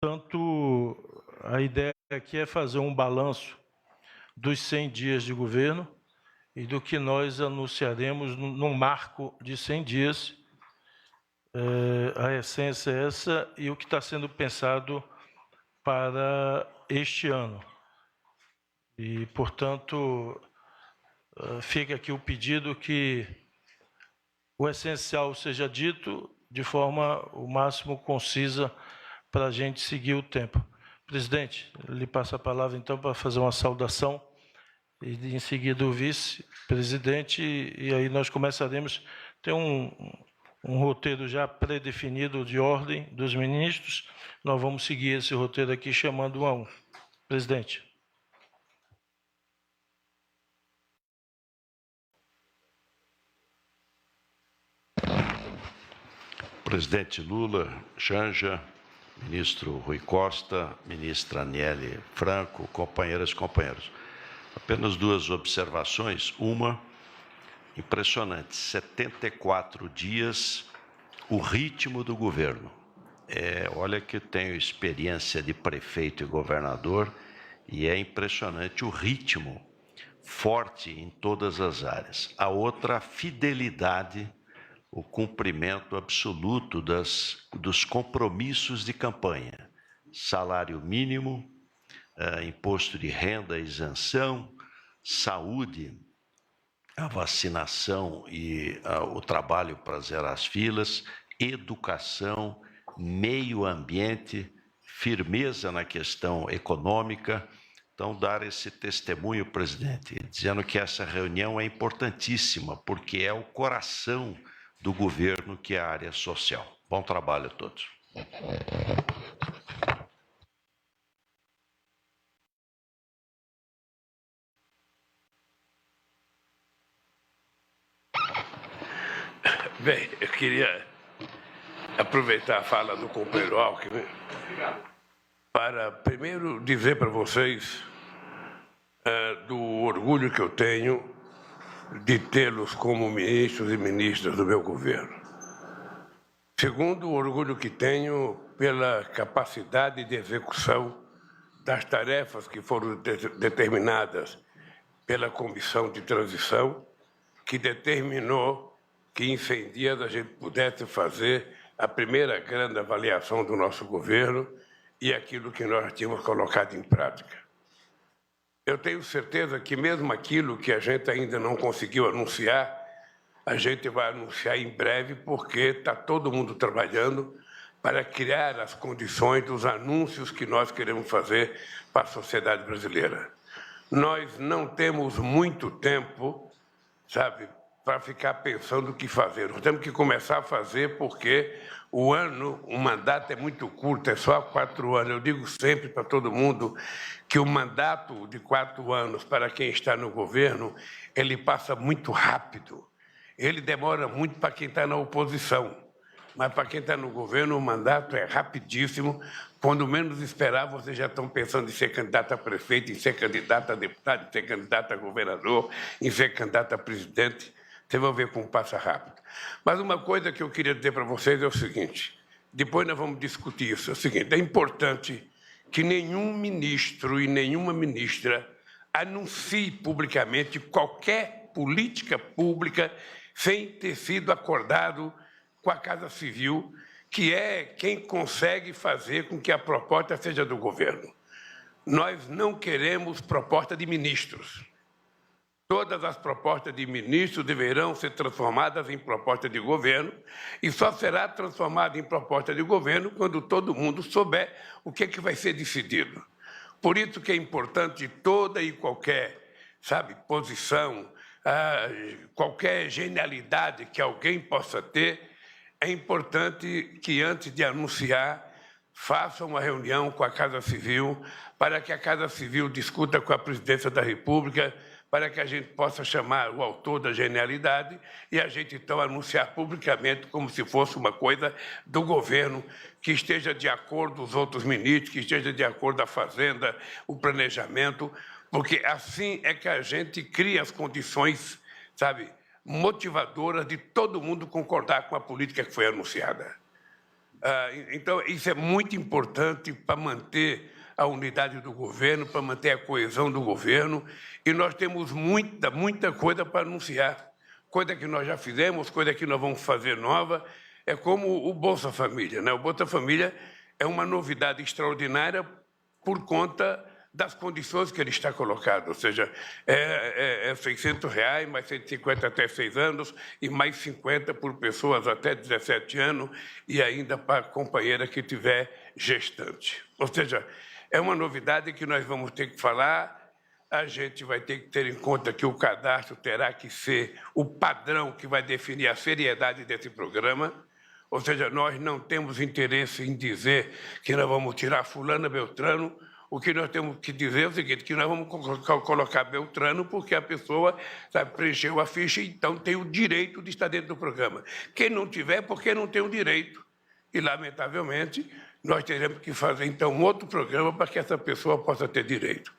Portanto, a ideia aqui é fazer um balanço dos 100 dias de governo e do que nós anunciaremos num marco de 100 dias. A essência é essa e o que está sendo pensado para este ano. E, portanto, fica aqui o pedido que o essencial seja dito de forma o máximo concisa para a gente seguir o tempo. Presidente, lhe passo a palavra, então, para fazer uma saudação, e em seguida o vice-presidente, e aí nós começaremos. Tem um roteiro já pré-definido de ordem dos ministros, nós vamos seguir esse roteiro aqui, chamando um a um. Presidente. Presidente Lula, Janja, ministro Rui Costa, ministra Aniele Franco, companheiras e companheiros. Apenas duas observações. Uma, impressionante, 74 dias, o ritmo do governo. Olha que eu tenho experiência de prefeito e governador e é impressionante o ritmo forte em todas as áreas. A outra, a fidelidade, o cumprimento absoluto dos compromissos de campanha. Salário mínimo, imposto de renda, isenção, saúde, a vacinação e o trabalho para zerar as filas, educação, meio ambiente, firmeza na questão econômica. Então, dar esse testemunho, presidente, dizendo que essa reunião é importantíssima, porque é o coração do governo, que é a área social. Bom trabalho a todos. Bem, eu queria aproveitar a fala do companheiro Alckmin para primeiro dizer para vocês do orgulho que eu tenho de tê-los como ministros e ministras do meu governo. Segundo, o orgulho que tenho pela capacidade de execução das tarefas que foram determinadas pela Comissão de Transição, que determinou que em 100 dias a gente pudesse fazer a primeira grande avaliação do nosso governo e aquilo que nós tínhamos colocado em prática. Eu tenho certeza que mesmo aquilo que a gente ainda não conseguiu anunciar, a gente vai anunciar em breve, porque está todo mundo trabalhando para criar as condições dos anúncios que nós queremos fazer para a sociedade brasileira. Nós não temos muito tempo, sabe, para ficar pensando o que fazer. Nós temos que começar a fazer, porque o mandato é muito curto, é só 4 anos. Eu digo sempre para todo mundo que o mandato de 4 anos, para quem está no governo, ele passa muito rápido. Ele demora muito para quem está na oposição, mas para quem está no governo, o mandato é rapidíssimo. Quando menos esperar, vocês já estão pensando em ser candidato a prefeito, em ser candidato a deputado, em ser candidato a governador, em ser candidato a presidente. Vocês vão ver como passa rápido. Mas uma coisa que eu queria dizer para vocês é o seguinte, depois nós vamos discutir isso, é o seguinte, é importante que nenhum ministro e nenhuma ministra anuncie publicamente qualquer política pública sem ter sido acordado com a Casa Civil, que é quem consegue fazer com que a proposta seja do governo. Nós não queremos proposta de ministros. Todas as propostas de ministros deverão ser transformadas em proposta de governo e só será transformada em proposta de governo quando todo mundo souber o que vai ser decidido. Por isso que é importante toda e qualquer, sabe, posição, qualquer genialidade que alguém possa ter, é importante que, antes de anunciar, faça uma reunião com a Casa Civil, para que a Casa Civil discuta com a Presidência da República, para que a gente possa chamar o autor da genialidade e a gente, então, anunciar publicamente como se fosse uma coisa do governo, que esteja de acordo os outros ministros, que esteja de acordo a Fazenda, o planejamento, porque assim é que a gente cria as condições, sabe, motivadoras de todo mundo concordar com a política que foi anunciada. Então, isso é muito importante para manter a unidade do governo, para manter a coesão do governo, e nós temos muita coisa para anunciar, coisa que nós já fizemos, coisa que nós vamos fazer nova. É como o Bolsa Família, né? O Bolsa Família é uma novidade extraordinária por conta das condições que ele está colocado, ou seja, é R$600, mais 150 até 6 anos e mais 50 por pessoas até 17 anos e ainda para a companheira que tiver gestante. Ou seja, é uma novidade que nós vamos ter que falar. A gente vai ter que ter em conta que o cadastro terá que ser o padrão que vai definir a seriedade desse programa. Ou seja, nós não temos interesse em dizer que nós vamos tirar fulano, beltrano. O que nós temos que dizer é o seguinte, que nós vamos colocar beltrano porque a pessoa preencheu a ficha e então tem o direito de estar dentro do programa. Quem não tiver, porque não tem o direito. E, lamentavelmente, nós teremos que fazer, então, um outro programa para que essa pessoa possa ter direito.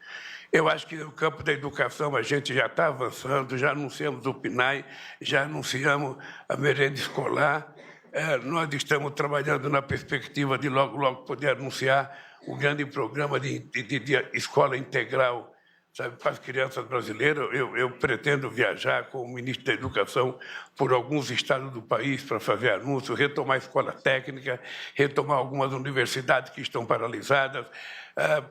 Eu acho que no campo da educação a gente já está avançando, já anunciamos o PNAE, já anunciamos a merenda escolar. Nós estamos trabalhando na perspectiva de logo poder anunciar o grande programa de escola integral, sabe, para as crianças brasileiras. Eu pretendo viajar com o ministro da Educação por alguns estados do país para fazer anúncio, retomar a escola técnica, retomar algumas universidades que estão paralisadas,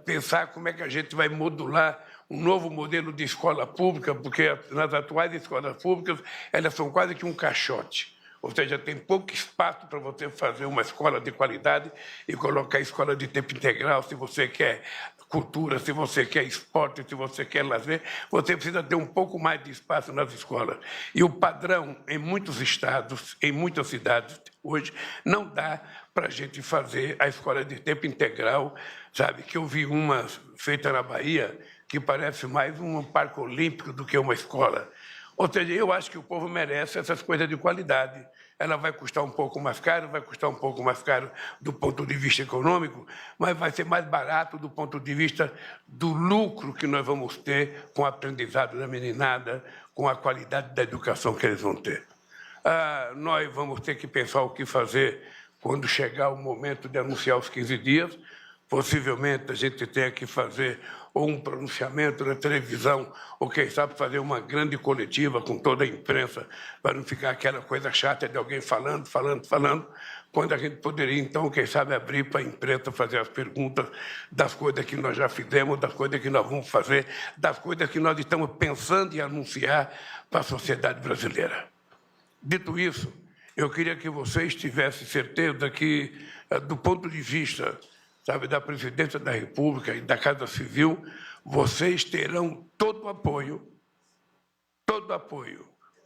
pensar como é que a gente vai modular um novo modelo de escola pública, porque nas atuais escolas públicas elas são quase que um caixote. Ou seja, tem pouco espaço para você fazer uma escola de qualidade e colocar a escola de tempo integral. Se você quer cultura, se você quer esporte, se você quer lazer, você precisa ter um pouco mais de espaço nas escolas. E o padrão, em muitos estados, em muitas cidades, hoje, não dá para a gente fazer a escola de tempo integral, sabe? Que eu vi uma feita na Bahia, que parece mais um parque olímpico do que uma escola. Ou seja, eu acho que o povo merece essas coisas de qualidade. Ela vai custar um pouco mais caro, vai custar um pouco mais caro do ponto de vista econômico, mas vai ser mais barato do ponto de vista do lucro que nós vamos ter com o aprendizado da meninada, com a qualidade da educação que eles vão ter. Nós vamos ter que pensar o que fazer quando chegar o momento de anunciar os 15 dias. Possivelmente a gente tenha que fazer ou um pronunciamento na televisão, ou quem sabe fazer uma grande coletiva com toda a imprensa, para não ficar aquela coisa chata de alguém falando, quando a gente poderia, então, quem sabe, abrir para a imprensa fazer as perguntas das coisas que nós já fizemos, das coisas que nós vamos fazer, das coisas que nós estamos pensando em anunciar para a sociedade brasileira. Dito isso, eu queria que vocês tivessem certeza que, do ponto de vista, sabe, da Presidência da República e da Casa Civil, vocês terão todo o apoio,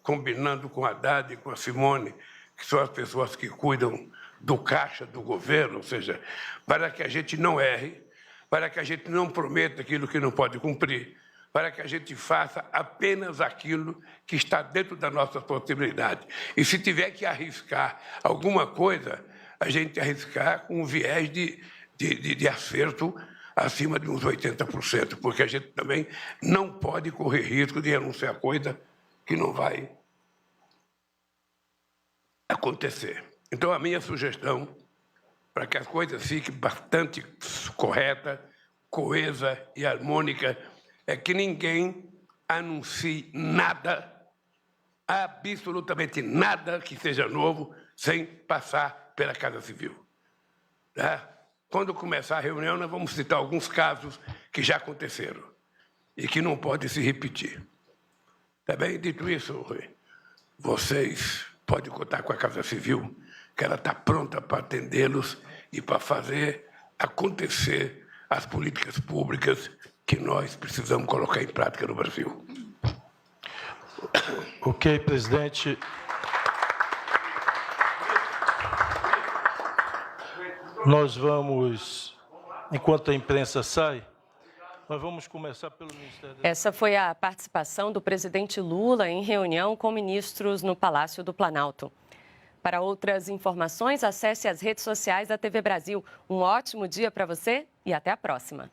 combinando com a Haddad e com a Simone, que são as pessoas que cuidam do caixa do governo, ou seja, para que a gente não erre, para que a gente não prometa aquilo que não pode cumprir, para que a gente faça apenas aquilo que está dentro da nossa possibilidade. E se tiver que arriscar alguma coisa, a gente arriscar com um viés de acerto acima de uns 80%, porque a gente também não pode correr risco de anunciar coisa que não vai acontecer. Então, a minha sugestão, para que as coisas fiquem bastante corretas, coesa e harmônica, é que ninguém anuncie nada, absolutamente nada que seja novo, sem passar pela Casa Civil. Tá? Quando começar a reunião, nós vamos citar alguns casos que já aconteceram e que não podem se repetir. Tá bem? Dito isso, Rui, vocês podem contar com a Casa Civil, que ela está pronta para atendê-los e para fazer acontecer as políticas públicas que nós precisamos colocar em prática no Brasil. Ok, presidente. Nós vamos, enquanto a imprensa sai, nós vamos começar pelo Ministério da... Essa foi a participação do presidente Lula em reunião com ministros no Palácio do Planalto. Para outras informações, acesse as redes sociais da TV Brasil. Um ótimo dia para você e até a próxima.